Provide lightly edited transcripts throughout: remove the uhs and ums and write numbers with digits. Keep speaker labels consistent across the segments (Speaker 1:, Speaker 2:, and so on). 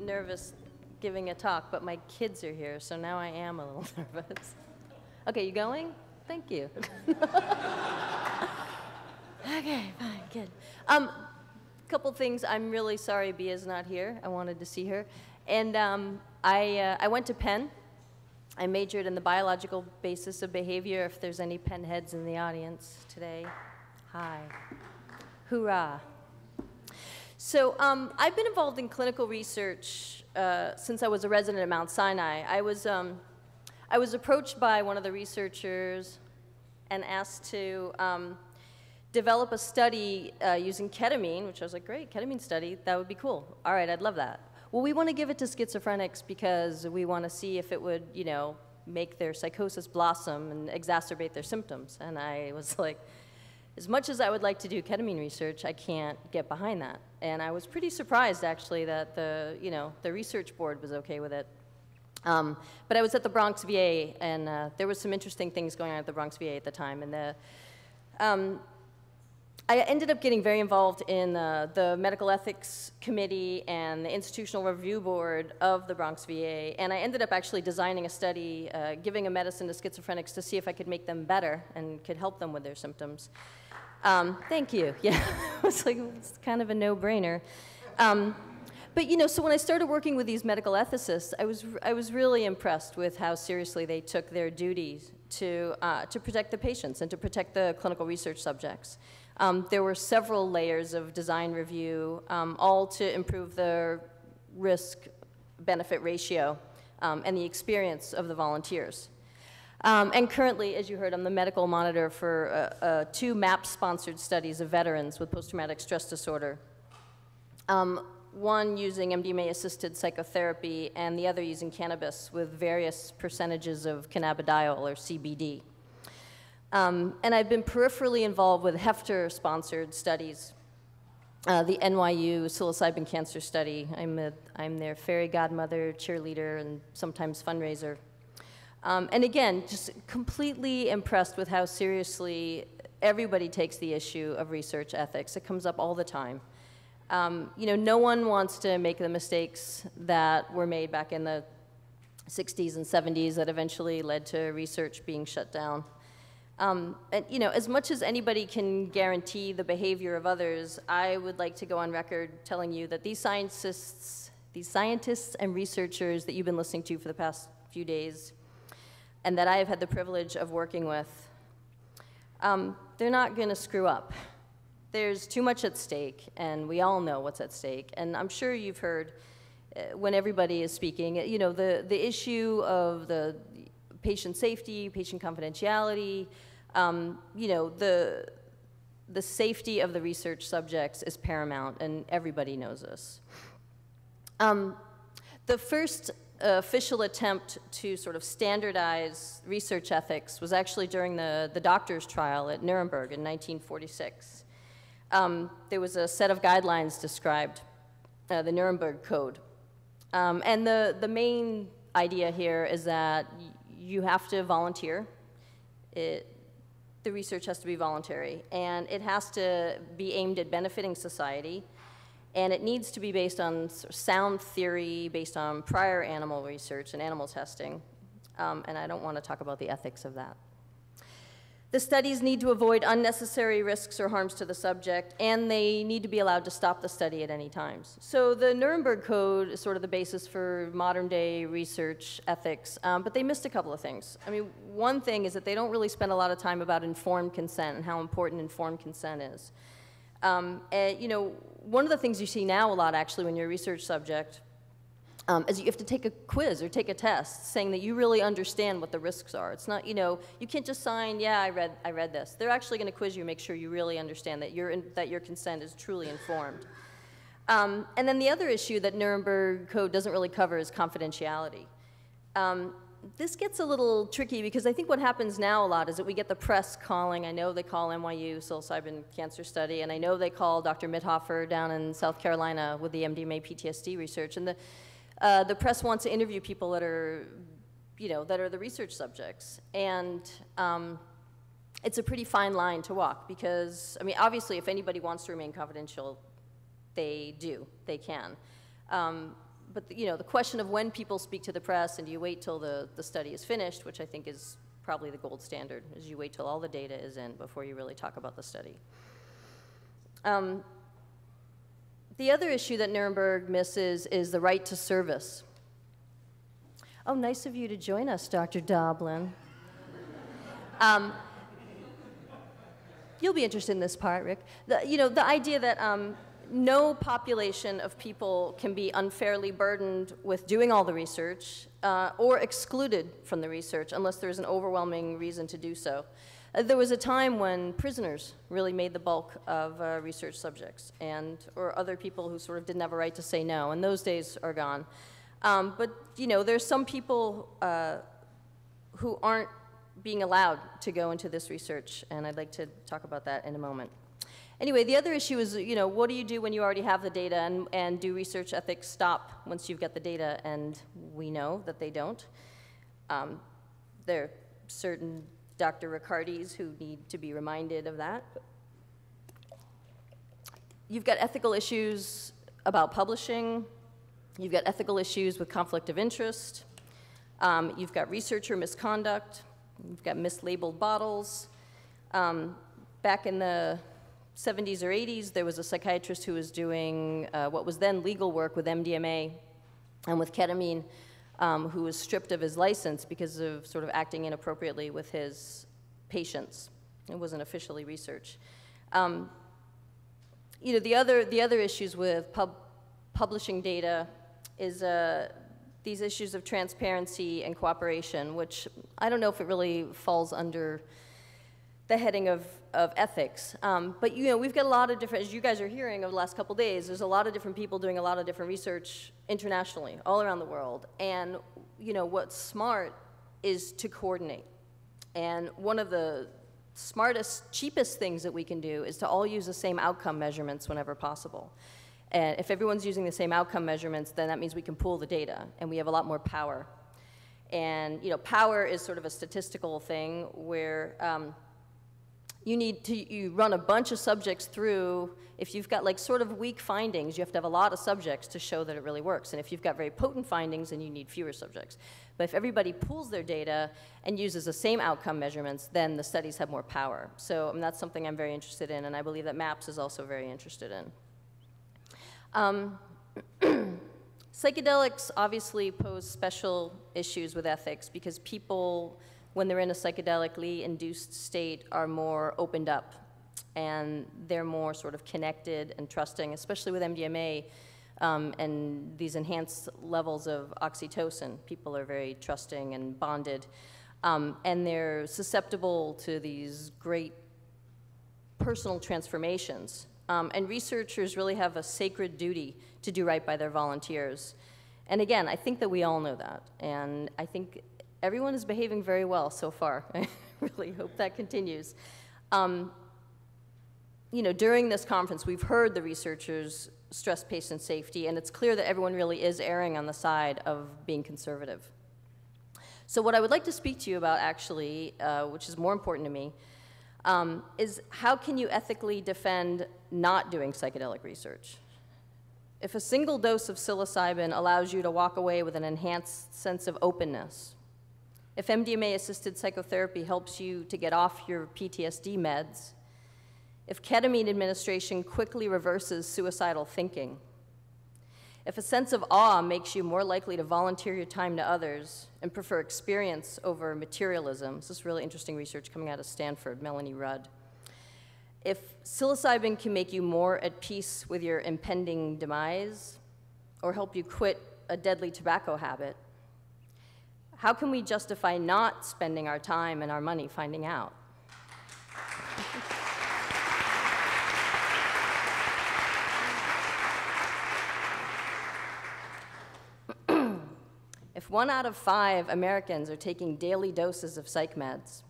Speaker 1: nervous giving a talk, but my kids are here, so now I am a little nervous. Okay, you going? Thank you. Okay, fine, good. Couple things. I'm really sorry Bia's not here. I wanted to see her. And I went to Penn. I majored in the biological basis of behavior, if there's any Penn heads in the audience today. Hi. Hoorah. So I've been involved in clinical research since I was a resident at Mount Sinai. I was approached by one of the researchers and asked to develop a study using ketamine, which I was like, great, ketamine study, that would be cool. All right, I'd love that. Well, we want to give it to schizophrenics because we want to see if it would, you know, make their psychosis blossom and exacerbate their symptoms. And I was like, as much as I would like to do ketamine research, I can't get behind that. And I was pretty surprised, actually, that the research board was okay with it. But I was at the Bronx VA, and there was some interesting things going on at the Bronx VA at the time. And I ended up getting very involved in the medical ethics committee and the institutional review board of the Bronx VA, and I ended up actually designing a study, giving a medicine to schizophrenics to see if I could make them better and could help them with their symptoms. Thank you. Yeah, it's kind of a no-brainer. But you know, so when I started working with these medical ethicists, I was really impressed with how seriously they took their duties to protect the patients and to protect the clinical research subjects. There were several layers of design review, all to improve the risk-benefit ratio and the experience of the volunteers. And currently, as you heard, I'm the medical monitor for 2 MAP-sponsored studies of veterans with post-traumatic stress disorder. One using MDMA-assisted psychotherapy and the other using cannabis with various percentages of cannabidiol or CBD. And I've been peripherally involved with Hefter-sponsored studies, the NYU psilocybin cancer study. I'm their fairy godmother, cheerleader, and sometimes fundraiser. And again, just completely impressed with how seriously everybody takes the issue of research ethics. It comes up all the time. You know, no one wants to make the mistakes that were made back in the 60s and 70s that eventually led to research being shut down. And you know, as much as anybody can guarantee the behavior of others, I would like to go on record telling you that these scientists and researchers that you've been listening to for the past few days, and that I have had the privilege of working with, they're not going to screw up. There's too much at stake, and we all know what's at stake. And I'm sure you've heard when everybody is speaking, you know, the issue of the patient safety, patient confidentiality, you know, the safety of the research subjects is paramount, and everybody knows this. The first official attempt to sort of standardize research ethics was actually during the doctor's trial at Nuremberg in 1946. There was a set of guidelines described, the Nuremberg Code. And the main idea here is that you have to volunteer. The research has to be voluntary, and it has to be aimed at benefiting society, and it needs to be based on sound theory, based on prior animal research and animal testing, and I don't want to talk about the ethics of that. The studies need to avoid unnecessary risks or harms to the subject, and they need to be allowed to stop the study at any time. So the Nuremberg Code is sort of the basis for modern-day research ethics, but they missed a couple of things. I mean, one thing is that they don't really spend a lot of time about informed consent and how important informed consent is. And, you know, one of the things you see now a lot, actually, when you're a research subject, is you have to take a quiz or take a test saying that you really understand what the risks are. It's not, you know, you can't just sign, yeah, I read this. They're actually going to quiz you and make sure you really understand that, that your consent is truly informed. And then the other issue that Nuremberg Code doesn't really cover is confidentiality. This gets a little tricky because I think what happens now a lot is that we get the press calling. I know they call NYU psilocybin cancer study, and I know they call Dr. Mithofer down in South Carolina with the MDMA PTSD research. And the press wants to interview people that are, you know, that are the research subjects. And it's a pretty fine line to walk because, I mean, obviously if anybody wants to remain confidential, they do, they can. but the question of when people speak to the press and do you wait till the study is finished, which I think is probably the gold standard, is you wait till all the data is in before you really talk about the study. The other issue that Nuremberg misses is the right to service. Oh, nice of you to join us, Dr. Doblin. You'll be interested in this part, Rick. The idea that no population of people can be unfairly burdened with doing all the research or excluded from the research unless there's an overwhelming reason to do so. There was a time when prisoners really made the bulk of research subjects, or other people who sort of didn't have a right to say no, and those days are gone. But there's some people who aren't being allowed to go into this research, and I'd like to talk about that in a moment. Anyway, the other issue is, what do you do when you already have the data, and do research ethics stop once you've got the data? And we know that they don't. There are certain Dr. Ricardis who need to be reminded of that. You've got ethical issues about publishing. You've got ethical issues with conflict of interest. You've got researcher misconduct. You've got mislabeled bottles. Back in the 70s or 80s, there was a psychiatrist who was doing what was then legal work with MDMA and with ketamine, who was stripped of his license because of sort of acting inappropriately with his patients. It wasn't officially research. The other issues with publishing data is these issues of transparency and cooperation, which I don't know if it really falls under the heading of ethics. But we've got a lot of different, as you guys are hearing over the last couple days, there's a lot of different people doing a lot of different research internationally, all around the world. And what's smart is to coordinate. And one of the smartest, cheapest things that we can do is to all use the same outcome measurements whenever possible. And if everyone's using the same outcome measurements, then that means we can pool the data, and we have a lot more power. And power is sort of a statistical thing where you run a bunch of subjects through. If you've got like sort of weak findings, you have to have a lot of subjects to show that it really works. And if you've got very potent findings, then you need fewer subjects. But if everybody pools their data and uses the same outcome measurements, then the studies have more power. So that's something I'm very interested in, and I believe that MAPS is also very interested in. Psychedelics obviously pose special issues with ethics because people, when they're in a psychedelically induced state, are more opened up and they're more sort of connected and trusting, especially with MDMA and these enhanced levels of oxytocin. People are very trusting and bonded, and they're susceptible to these great personal transformations. And researchers really have a sacred duty to do right by their volunteers. And again, I think that we all know that. And I think everyone is behaving very well so far. I really hope that continues. During this conference, we've heard the researchers stress patient safety, and it's clear that everyone really is erring on the side of being conservative. So what I would like to speak to you about, actually, which is more important to me, is how can you ethically defend not doing psychedelic research? If a single dose of psilocybin allows you to walk away with an enhanced sense of openness, if MDMA-assisted psychotherapy helps you to get off your PTSD meds, if ketamine administration quickly reverses suicidal thinking, if a sense of awe makes you more likely to volunteer your time to others and prefer experience over materialism, this is really interesting research coming out of Stanford, Melanie Rudd. If psilocybin can make you more at peace with your impending demise or help you quit a deadly tobacco habit, how can we justify not spending our time and our money finding out? If 1 out of 5 Americans are taking daily doses of psych meds,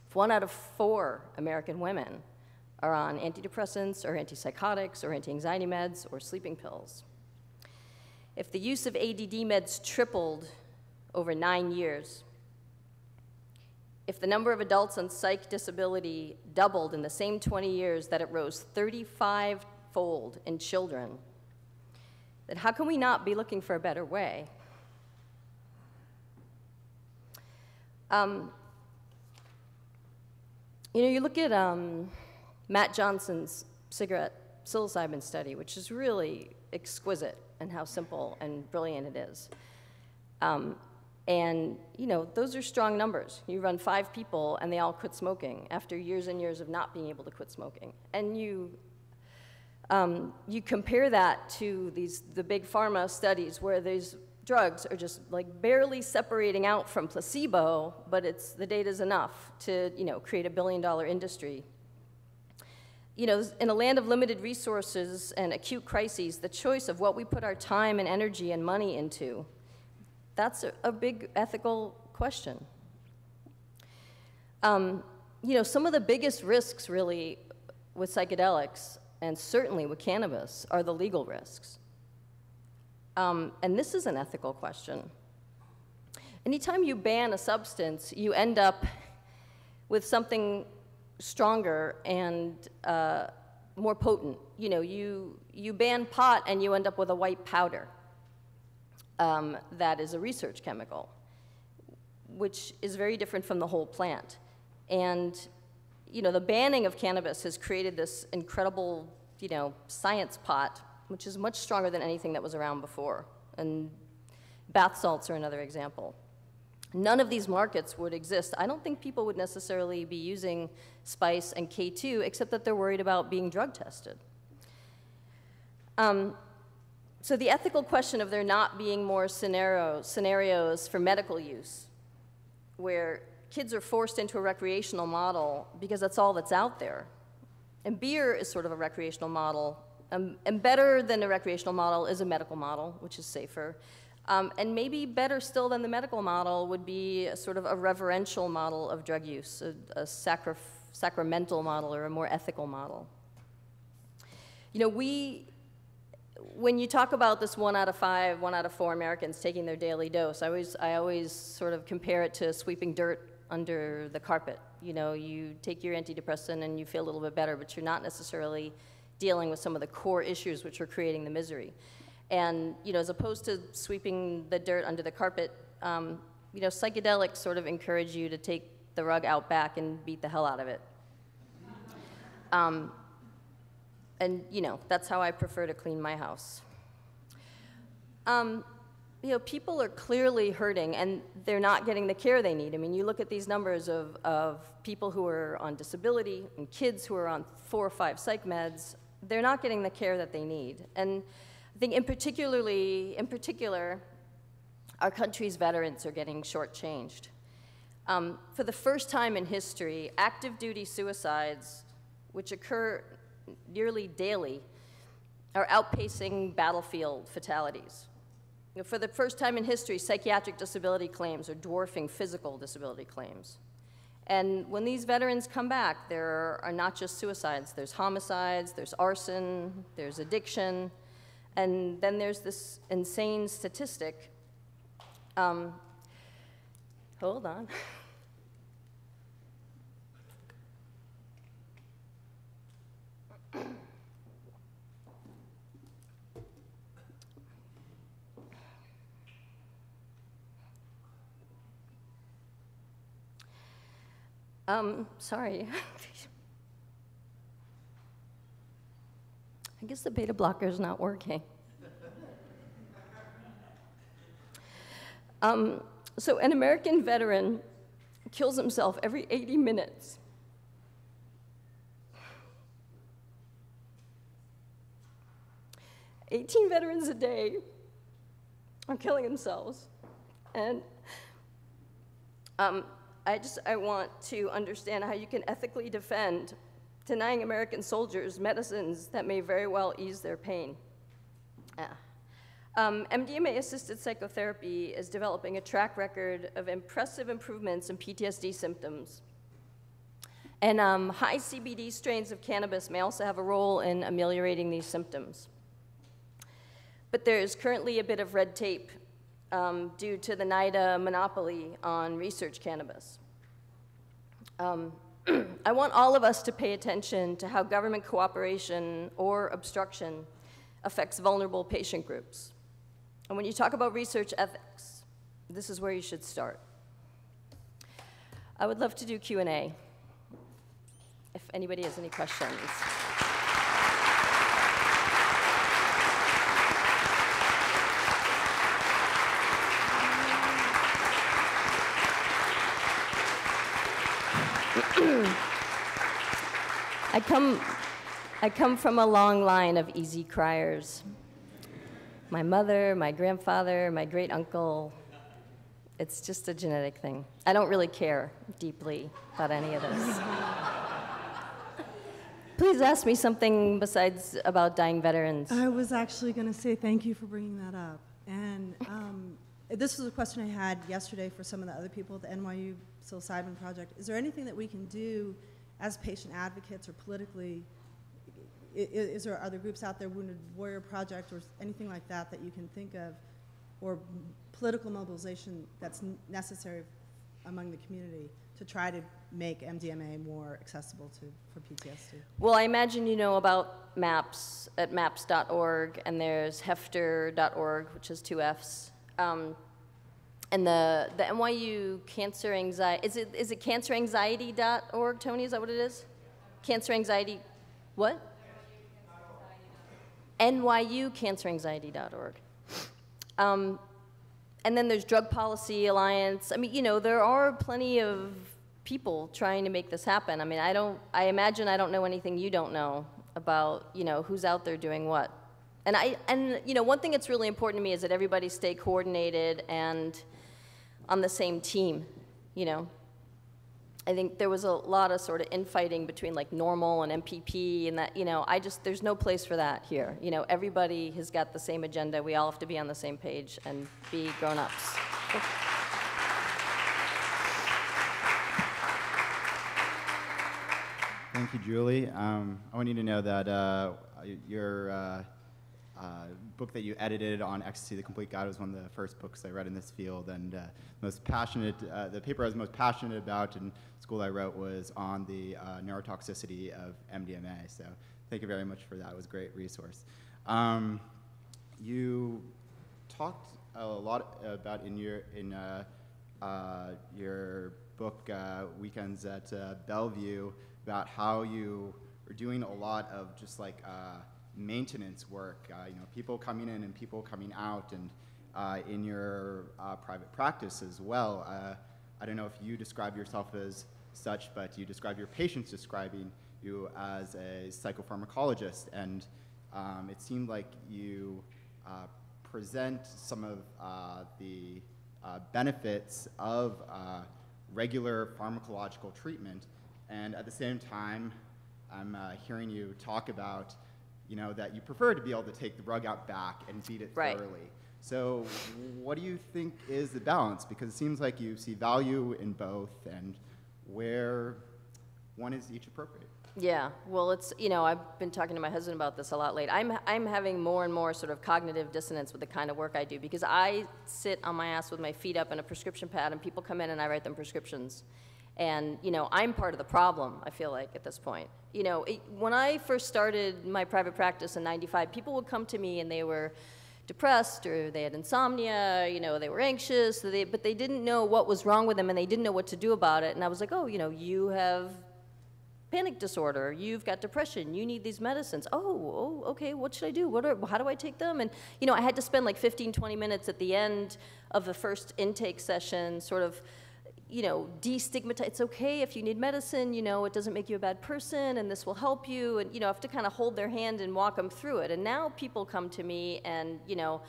Speaker 1: if 1 out of 4 American women are on antidepressants or antipsychotics or anti-anxiety meds or sleeping pills, if the use of ADD meds tripled over 9 years, if the number of adults on psych disability doubled in the same 20 years that it rose 35-fold in children, that how can we not be looking for a better way? You know, you look at Matt Johnson's cigarette psilocybin study, which is really exquisite in how simple and brilliant it is. And, you know, those are strong numbers. You run 5 people, and they all quit smoking after years and years of not being able to quit smoking. And you compare that to the big pharma studies where these drugs are just like barely separating out from placebo, but the data's enough to, you know, create a billion-dollar industry. You know, in a land of limited resources and acute crises, the choice of what we put our time and energy and money into, that's a big ethical question. You know, some of the biggest risks, really, with psychedelics, and certainly with cannabis, are the legal risks. And this is an ethical question. Anytime you ban a substance, you end up with something stronger and more potent. You know, you ban pot and you end up with a white powder that is a research chemical, which is very different from the whole plant. And, you know, the banning of cannabis has created this incredible, you know, science pot, which is much stronger than anything that was around before. And bath salts are another example. None of these markets would exist. I don't think people would necessarily be using spice and K2, except that they're worried about being drug tested. So the ethical question of there not being more scenarios for medical use, where kids are forced into a recreational model because that's all that's out there. And beer is sort of a recreational model. And better than a recreational model is a medical model, which is safer. And maybe better still than the medical model would be a sort of a reverential model of drug use, a sacramental model or a more ethical model. You know, when you talk about this 1 out of 5, 1 out of 4 Americans taking their daily dose, I always sort of compare it to sweeping dirt under the carpet. You know, you take your antidepressant and you feel a little bit better, but you're not necessarily dealing with some of the core issues which are creating the misery. And, you know, as opposed to sweeping the dirt under the carpet, you know, psychedelics sort of encourage you to take the rug out back and beat the hell out of it. And, you know, that's how I prefer to clean my house. You know, people are clearly hurting, and they're not getting the care they need. I mean, you look at these numbers of people who are on disability and kids who are on 4 or 5 psych meds. They're not getting the care that they need. And I think in particular, our country's veterans are getting shortchanged. For the first time in history, active duty suicides, which occur nearly daily, are outpacing battlefield fatalities. You know, for the first time in history, psychiatric disability claims are dwarfing physical disability claims. And when these veterans come back, there are not just suicides, there's homicides, there's arson, there's addiction, and then there's this insane statistic. Hold on. Sorry. I guess the beta blocker is not working. So an American veteran kills himself every 80 minutes. "18 veterans a day are killing themselves. And I want to understand how you can ethically defend denying American soldiers medicines that may very well ease their pain. MDMA-assisted psychotherapy is developing a track record of impressive improvements in PTSD symptoms. And high CBD strains of cannabis may also have a role in ameliorating these symptoms. But there's currently a bit of red tape due to the NIDA monopoly on research cannabis. I want all of us to pay attention to how government cooperation or obstruction affects vulnerable patient groups. And when you talk about research ethics, this is where you should start. I would love to do Q&A, if anybody has any questions. I come from a long line of easy criers. My mother, my grandfather, my great uncle. It's just a genetic thing. I don't really care deeply about any of this. Please ask me something besides about dying veterans.
Speaker 2: I was actually going to say thank you for bringing that up. And this was a question I had yesterday for some of the other people at the NYU Psilocybin Project. Is there anything that we can do as patient advocates or politically? Are there groups out there, Wounded Warrior Project or anything like that that you can think of, or political mobilization that's necessary among the community to try to make MDMA more accessible for PTSD?
Speaker 1: Well, I imagine you know about MAPS at maps.org, and there's hefter.org, which is 2 Fs. And the NYU Cancer Anxiety, is it canceranxiety.org, Tony, is that what it is? Cancer Anxiety, what? NYUcanceranxiety.org. And then there's Drug Policy Alliance. I mean, you know, there are plenty of people trying to make this happen. I mean, I imagine I don't know anything you don't know about, you know, who's out there doing what. And you know, one thing that's really important to me is that everybody stay coordinated and on the same team, you know. I think there was a lot of sort of infighting between like Normal and MPP and that, you know, there's no place for that here. You know, everybody has got the same agenda. We all have to be on the same page and be grown-ups.
Speaker 3: Thank you, Julie. I want you to know that your book that you edited on Ecstasy, The Complete Guide, was one of the first books I read in this field, and most passionate, the paper I was most passionate about in school I wrote was on the neurotoxicity of MDMA, so thank you very much for that. It was a great resource. You talked a lot about in your book, Weekends at Bellevue, about how you are doing a lot of just like maintenance work, you know, people coming in and people coming out, and in your private practice as well. I don't know if you describe yourself as such, but you describe your patients describing you as a psychopharmacologist, and it seemed like you present some of the benefits of regular pharmacological treatment, and at the same time, I'm hearing you talk about, you know, that you prefer to be able to take the rug out back and beat it thoroughly. So what do you think is the balance? Because it seems like you see value in both, and where one is each appropriate.
Speaker 1: Yeah, well, it's, you know, I've been talking to my husband about this a lot lately. I'm having more and more sort of cognitive dissonance with the kind of work I do, because I sit on my ass with my feet up and a prescription pad, and people come in and I write them prescriptions. And, you know, I'm part of the problem, I feel like, at this point. You know, when I first started my private practice in '95, people would come to me and they were depressed, or they had insomnia, you know, they were anxious, but they didn't know what was wrong with them, and they didn't know what to do about it. And I was like, oh, you know, you have panic disorder, you've got depression, you need these medicines. Oh, okay, what should I do? How do I take them? And, you know, I had to spend like 15, 20 minutes at the end of the first intake session sort of, you know, destigmatize. It's okay if you need medicine, you know, it doesn't make you a bad person, and this will help you, and, you know, I have to kind of hold their hand and walk them through it. And now people come to me and, you know,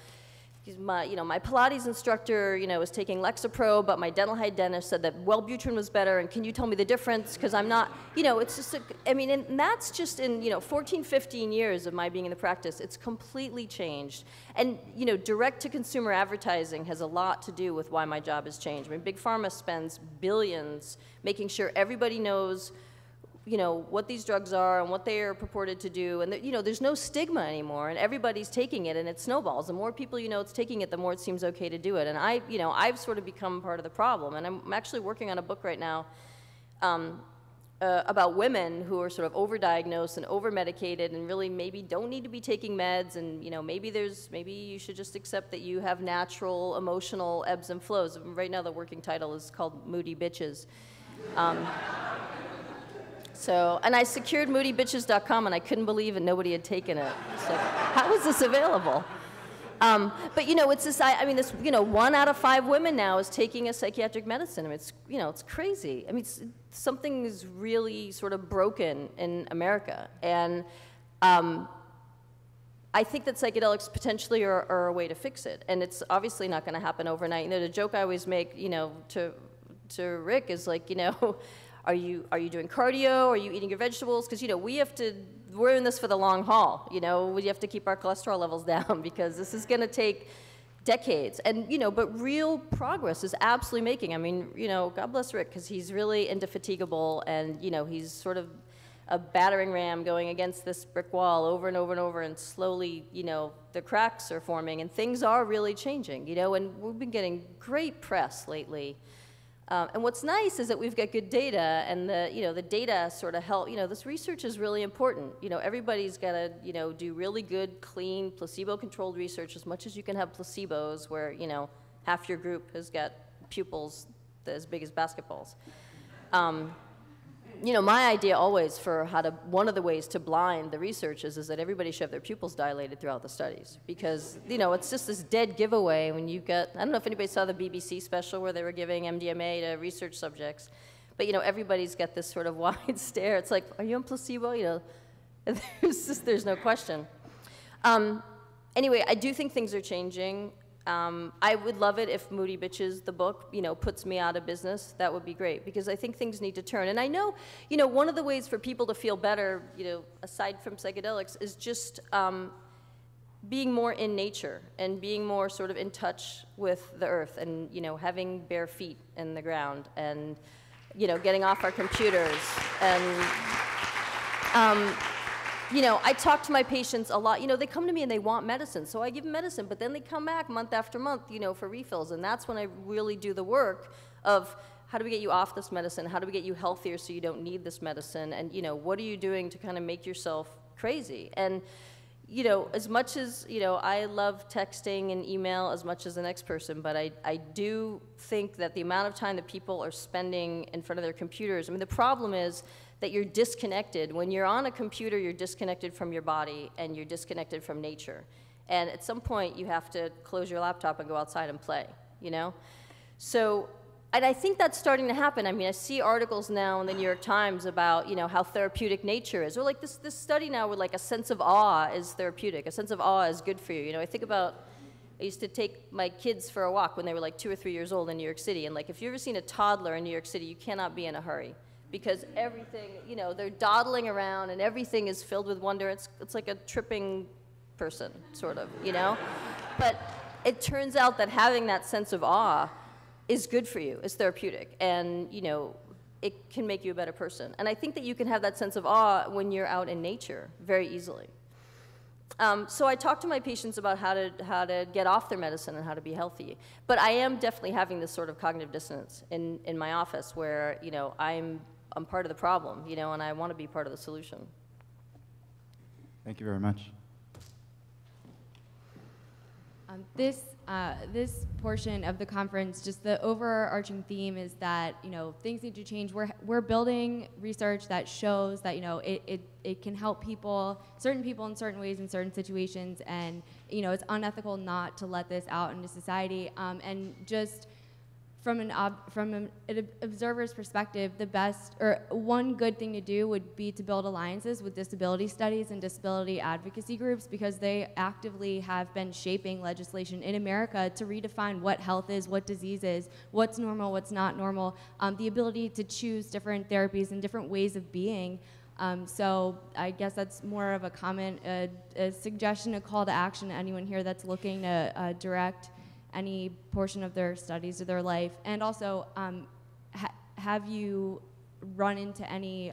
Speaker 1: my Pilates instructor, you know, was taking Lexapro, but my dental hygienist said that Wellbutrin was better, and can you tell me the difference? Because I'm not, you know, it's just, I mean, and that's just in, you know, 14, 15 years of my being in the practice, it's completely changed. And, you know, direct-to-consumer advertising has a lot to do with why my job has changed. I mean, Big Pharma spends billions making sure everybody knows, you know, what these drugs are and what they are purported to do, and you know, there's no stigma anymore, and everybody's taking it, and it snowballs. The more people you know it's taking it, the more it seems okay to do it. And I've sort of become part of the problem, and I'm actually working on a book right now about women who are sort of overdiagnosed and overmedicated and really maybe don't need to be taking meds, and maybe you should just accept that you have natural emotional ebbs and flows. Right now the working title is called Moody Bitches. And I secured moodybitches.com, and I couldn't believe it, nobody had taken it. It's like, how is this available? But it's this, this, 1 out of 5 women now is taking a psychiatric medicine. I mean, it's crazy. I mean, something is really sort of broken in America. And I think that psychedelics potentially are a way to fix it. And it's obviously not going to happen overnight. The joke I always make, to Rick is like, are you doing cardio? Are you eating your vegetables? Because, we're in this for the long haul. We have to keep our cholesterol levels down because this is going to take decades. And, but real progress is absolutely making. I mean, God bless Rick, because he's really indefatigable, and, he's sort of a battering ram going against this brick wall over and over and over, and slowly, the cracks are forming, and things are really changing, and we've been getting great press lately. And what's nice is that we've got good data, and the data sort of help. This research is really important. Everybody's got to do really good, clean, placebo-controlled research. As much as you can have placebos, where half your group has got pupils as big as basketballs. My idea always for one of the ways to blind the research is that everybody should have their pupils dilated throughout the studies, because, it's just this dead giveaway when you've got, I don't know if anybody saw the BBC special where they were giving MDMA to research subjects, but, everybody's got this sort of wide stare. It's like, are you on placebo? There's no question. Anyway, I do think things are changing. I would love it if Moody Bitches, the book, puts me out of business. That would be great, because I think things need to turn. And I know, one of the ways for people to feel better, aside from psychedelics, is just being more in nature and being more sort of in touch with the earth, and, having bare feet in the ground, and, getting off our computers. And, I talk to my patients a lot. They come to me and they want medicine, so I give them medicine, but then they come back month after month, for refills, and that's when I really do the work of how do we get you off this medicine, how do we get you healthier so you don't need this medicine, and, what are you doing to kind of make yourself crazy? And, as much as, I love texting and email as much as the next person, but I do think that the amount of time that people are spending in front of their computers, the problem is that you're disconnected. When you're on a computer, you're disconnected from your body, and you're disconnected from nature. And at some point, you have to close your laptop and go outside and play, So, and I think that's starting to happen. I see articles now in the New York Times about, how therapeutic nature is. Or like this study now where like a sense of awe is therapeutic. A sense of awe is good for you. I think about, I used to take my kids for a walk when they were like 2 or 3 years old in New York City. And like, if you've ever seen a toddler in New York City, you cannot be in a hurry, because everything, they're dawdling around and everything is filled with wonder. It's like a tripping person, sort of, But it turns out that having that sense of awe is good for you, is therapeutic, and, it can make you a better person. And I think that you can have that sense of awe when you're out in nature very easily. So I talk to my patients about how to get off their medicine and how to be healthy. But I am definitely having this sort of cognitive dissonance in my office where, I'm part of the problem, and I want to be part of the solution.
Speaker 3: Thank you very much.
Speaker 4: This portion of the conference, just the overarching theme is that things need to change. We're building research that shows that it can help certain people in certain ways in certain situations, and it's unethical not to let this out into society. And just from an observer's perspective, the best, or one good thing to do would be to build alliances with disability studies and disability advocacy groups, because they actively have been shaping legislation in America to redefine what health is, what disease is, what's normal, what's not normal, the ability to choose different therapies and different ways of being. So I guess that's more of a comment, a suggestion, a call to action to anyone here that's looking to direct any portion of their studies or their life. And also, have you run into any,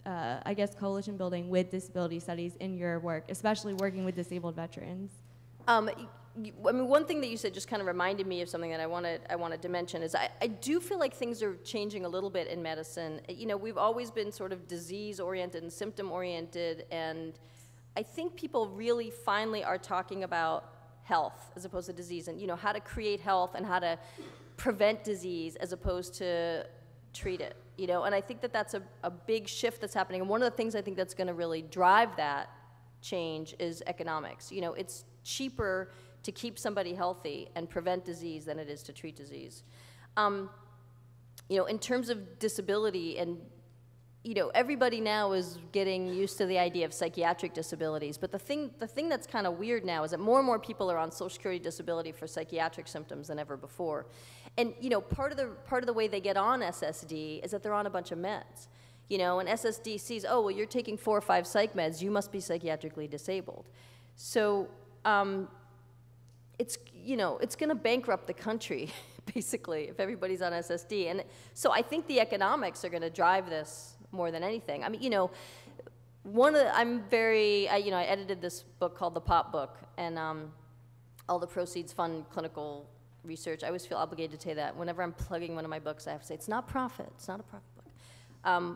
Speaker 4: I guess, coalition building with disability studies in your work, especially working with disabled veterans?
Speaker 1: I mean, one thing that you said just kind of reminded me of something that I wanted to mention is I do feel like things are changing a little bit in medicine. You know, we've always been sort of disease-oriented and symptom-oriented, and I think people really finally are talking about health as opposed to disease, and, you know, how to create health and how to prevent disease as opposed to treat it, you know, and I think that that's a big shift that's happening, and one of the things I think that's going to really drive that change is economics. You know, it's cheaper to keep somebody healthy and prevent disease than it is to treat disease. You know, in terms of disability, and, you know, everybody now is getting used to the idea of psychiatric disabilities, but the thing that's kind of weird now is that more and more people are on Social Security disability for psychiatric symptoms than ever before. And, you know, part of the way they get on SSD is that they're on a bunch of meds. You know, and SSD sees, oh, well, you're taking 4 or 5 psych meds, you must be psychiatrically disabled. So, it's, you know, it's going to bankrupt the country, basically, if everybody's on SSD. And so I think the economics are going to drive this more than anything. I mean, you know, you know, I edited this book called The Pop Book, and all the proceeds fund clinical research. I always feel obligated to say that. Whenever I'm plugging one of my books, I have to say, it's not profit, it's not a profit book.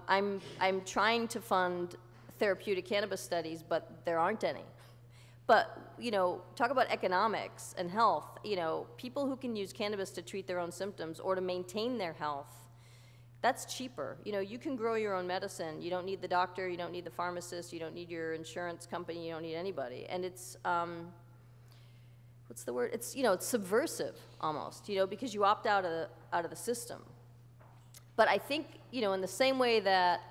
Speaker 1: I'm trying to fund therapeutic cannabis studies, but there aren't any. But, you know, talk about economics and health. You know, people who can use cannabis to treat their own symptoms or to maintain their health, that's cheaper. You know, you can grow your own medicine. You don't need the doctor, you don't need the pharmacist, you don't need your insurance company, you don't need anybody. And it's, what's the word? It's, you know, it's subversive almost, you know, because you opt out of the system. But I think, you know, in the same way that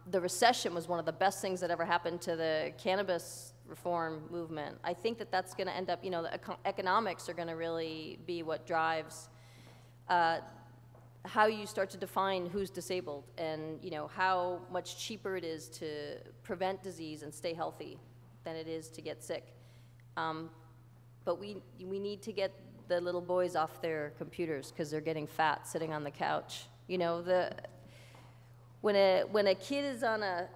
Speaker 1: the recession was one of the best things that ever happened to the cannabis reform movement, I think that that's going to end up, you know, the economics are going to really be what drives how you start to define who's disabled, and, you know, how much cheaper it is to prevent disease and stay healthy than it is to get sick. But we need to get the little boys off their computers because they're getting fat sitting on the couch. You know, when a kid is on a,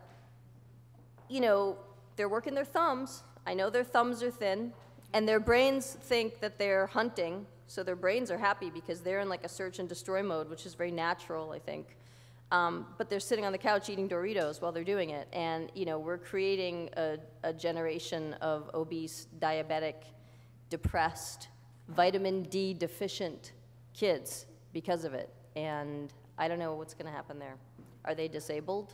Speaker 1: you know, they're working their thumbs. I know their thumbs are thin, and their brains think that they're hunting, so their brains are happy because they're in like a search and destroy mode, which is very natural, I think. But they're sitting on the couch eating Doritos while they're doing it, and, you know, we're creating a generation of obese, diabetic, depressed, vitamin D deficient kids because of it, and I don't know what's going to happen there. Are they disabled?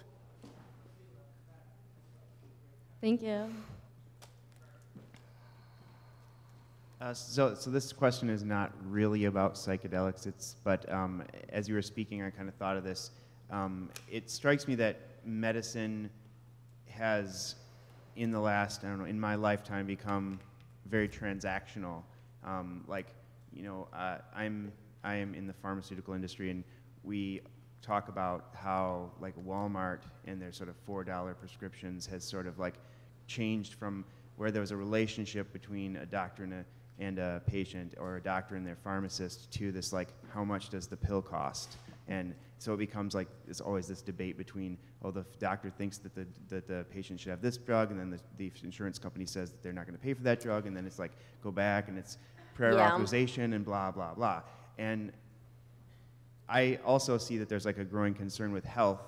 Speaker 4: Thank you.
Speaker 5: So this question is not really about psychedelics, but as you were speaking, I kind of thought of this. It strikes me that medicine has, in the last, I don't know, in my lifetime, become very transactional. Like, you know, I am in the pharmaceutical industry, and we talk about how, like, Walmart and their sort of $4 prescriptions has sort of like changed from where there was a relationship between a doctor and a patient, or a doctor and their pharmacist, to this, like, how much does the pill cost? And so it becomes like there's always this debate between, oh, the doctor thinks that the patient should have this drug, and then the insurance company says that they're not going to pay for that drug, and then it's like, go back, and it's prior authorization and blah, blah, blah. And I also see that there's like a growing concern with health,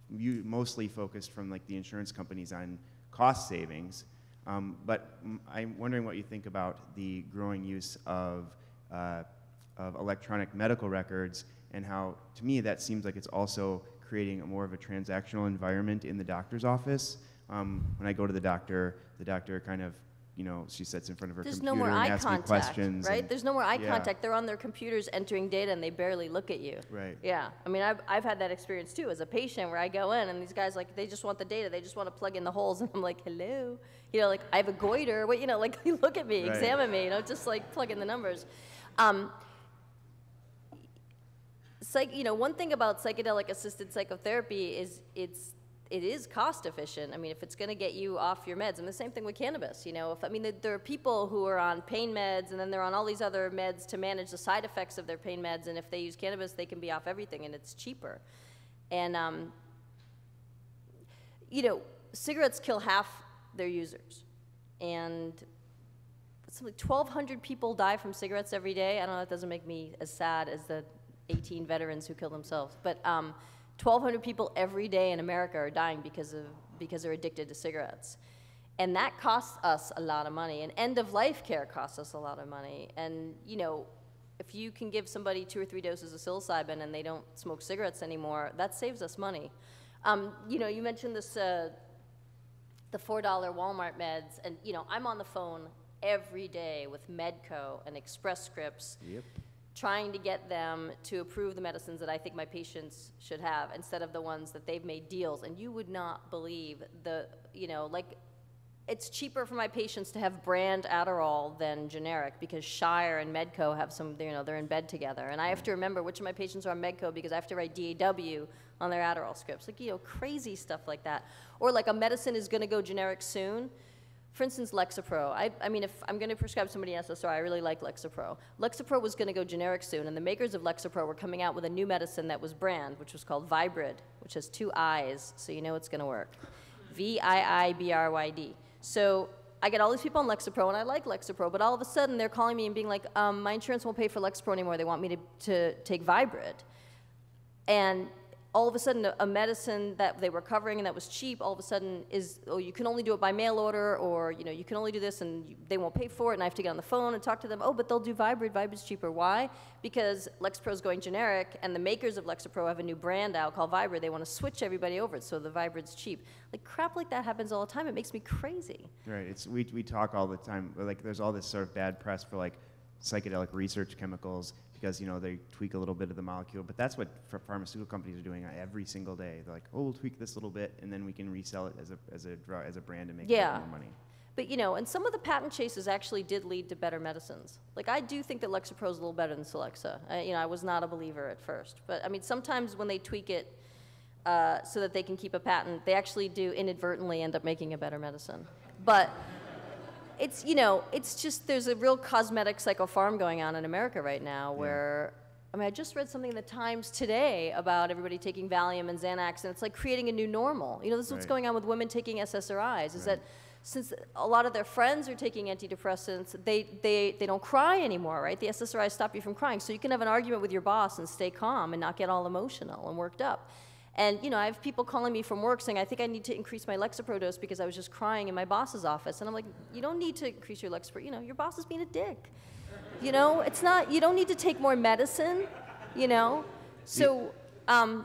Speaker 5: mostly focused from like the insurance companies on cost savings. But I'm wondering what you think about the growing use of electronic medical records, and how, to me, that seems like it's also creating more of a transactional environment in the doctor's office. When I go to the doctor kind of, you know, she sits in front of her
Speaker 1: There's
Speaker 5: computer
Speaker 1: no more
Speaker 5: and
Speaker 1: eye
Speaker 5: asks me
Speaker 1: contact,
Speaker 5: questions.
Speaker 1: right? There's no more eye
Speaker 5: Yeah.
Speaker 1: contact. They're on their computers entering data, and they barely look at you.
Speaker 5: Right.
Speaker 1: Yeah. I mean, I've had that experience too as a patient, where I go in and these guys, like, they just want the data. They just want to plug in the holes, and I'm like, hello, you know, like, I have a goiter. What, you know, like, look at me,
Speaker 5: Right.
Speaker 1: examine me, you know, just like plug in the numbers. You know, one thing about psychedelic-assisted psychotherapy is it is cost efficient. I mean, if it's going to get you off your meds, and the same thing with cannabis, you know, there are people who are on pain meds, and then they're on all these other meds to manage the side effects of their pain meds, and if they use cannabis, they can be off everything, and it's cheaper. And, you know, cigarettes kill half their users, and something 1,200 people die from cigarettes every day. I don't know, that doesn't make me as sad as the 18 veterans who killed themselves. But 1,200 people every day in America are dying because they're addicted to cigarettes. And that costs us a lot of money. And end-of-life care costs us a lot of money. And, you know, if you can give somebody 2 or 3 doses of psilocybin and they don't smoke cigarettes anymore, that saves us money. You know, you mentioned this, the $4 Walmart meds, and, you know, I'm on the phone every day with Medco and Express Scripts, trying to get them to approve the medicines that I think my patients should have instead of the ones that they've made deals. And you would not believe the, you know, like, it's cheaper for my patients to have brand Adderall than generic because Shire and Medco have some, you know, they're in bed together. And I have to remember which of my patients are on Medco because I have to write DAW on their Adderall scripts. Like, you know, crazy stuff like that. Or like a medicine is gonna go generic soon. For instance, Lexapro. I mean, if I'm gonna prescribe somebody SSRI, I really like Lexapro. Lexapro was gonna go generic soon, and the makers of Lexapro were coming out with a new medicine that was brand, which was called Vibrid, which has 2 I's, so you know it's gonna work. VIIBRYD. So I get all these people on Lexapro, and I like Lexapro, but all of a sudden they're calling me and being like, my insurance won't pay for Lexapro anymore. They want me to take Vibrid. And all of a sudden, a medicine that they were covering and that was cheap, all of a sudden is, oh, you can only do it by mail order, or, you know, you can only do this and they won't pay for it, and I have to get on the phone and talk to them. Oh, but they'll do Vibrid. Vibrid's cheaper. Why? Because Lexapro's going generic, and the makers of Lexapro have a new brand out called Vibrid. They want to switch everybody over, so the Vibrid's cheap. Like, crap like that happens all the time. It makes me crazy.
Speaker 5: Right. It's, we talk all the time. Like, there's all this sort of bad press for, like, psychedelic research chemicals because, you know, they tweak a little bit of the molecule. But that's what pharmaceutical companies are doing every single day. They're like, oh, we'll tweak this little bit, and then we can resell it as a drug, as a brand, and make more money.
Speaker 1: But, you know, and some of the patent chases actually did lead to better medicines. Like, I do think that Lexapro is a little better than Celexa. You know, I was not a believer at first. But, I mean, sometimes when they tweak it so that they can keep a patent, they actually do inadvertently end up making a better medicine. But it's, you know, it's just, there's a real cosmetic psychopharm going on in America right now where, I mean, I just read something in the Times today about everybody taking Valium and Xanax, and it's like creating a new normal. You know, this is what's going on with women taking SSRIs, is that since a lot of their friends are taking antidepressants, they don't cry anymore, right? The SSRIs stop you from crying. So you can have an argument with your boss and stay calm and not get all emotional and worked up. And, you know, I have people calling me from work saying, I think I need to increase my Lexapro dose because I was just crying in my boss's office. And I'm like, you don't need to increase your Lexapro. You know, your boss is being a dick. You know, it's not, you don't need to take more medicine, you know? So,
Speaker 5: my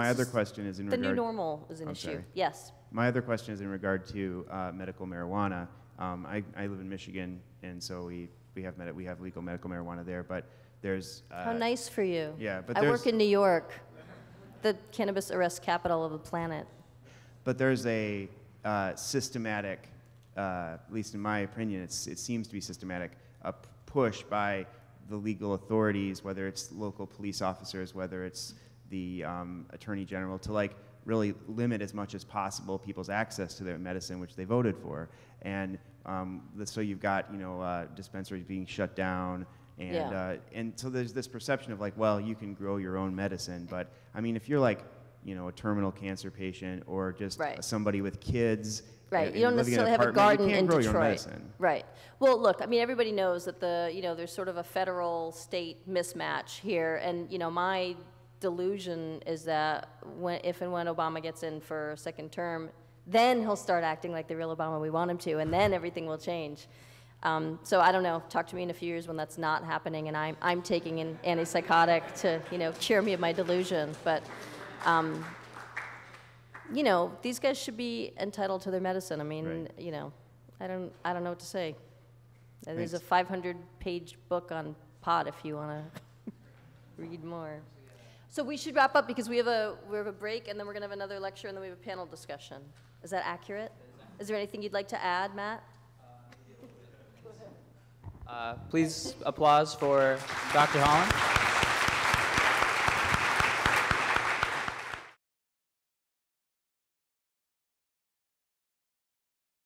Speaker 5: other question is in regard...
Speaker 1: The new normal is an issue.
Speaker 5: Sorry.
Speaker 1: Yes.
Speaker 5: My other question is in regard to medical marijuana. I live in Michigan, and so we have legal medical marijuana there, but there's...
Speaker 1: How nice for you.
Speaker 5: Yeah, but
Speaker 1: I work in New York, the cannabis arrest capital of the planet.
Speaker 5: But there's a systematic, at least in my opinion, it seems to be systematic, a push by the legal authorities, whether it's local police officers, whether it's the attorney general, to like really limit as much as possible people's access to their medicine, which they voted for. And so you've got, you know, dispensaries being shut down. And so there's this perception of like, well, you can grow your own medicine, but I mean, if you're like, you know, a terminal cancer patient or just somebody with kids,
Speaker 1: you don't necessarily have a garden in Detroit.
Speaker 5: Right.
Speaker 1: Well, look, I mean, everybody knows that there's sort of a federal-state mismatch here, and you know, my delusion is that if and when Obama gets in for a second term, then he'll start acting like the real Obama we want him to, and then everything will change. So I don't know. Talk to me in a few years when that's not happening, and I'm taking an antipsychotic to, you know, cure me of my delusion. But, you know, these guys should be entitled to their medicine. I mean, you know, I don't know what to say. There's a 500-page book on pot if you want to read more. So we should wrap up because we have a break, and then we're going to have another lecture, and then we have a panel discussion. Is that accurate? Is there anything you'd like to add, Matt?
Speaker 6: Please applause for Dr. Holland.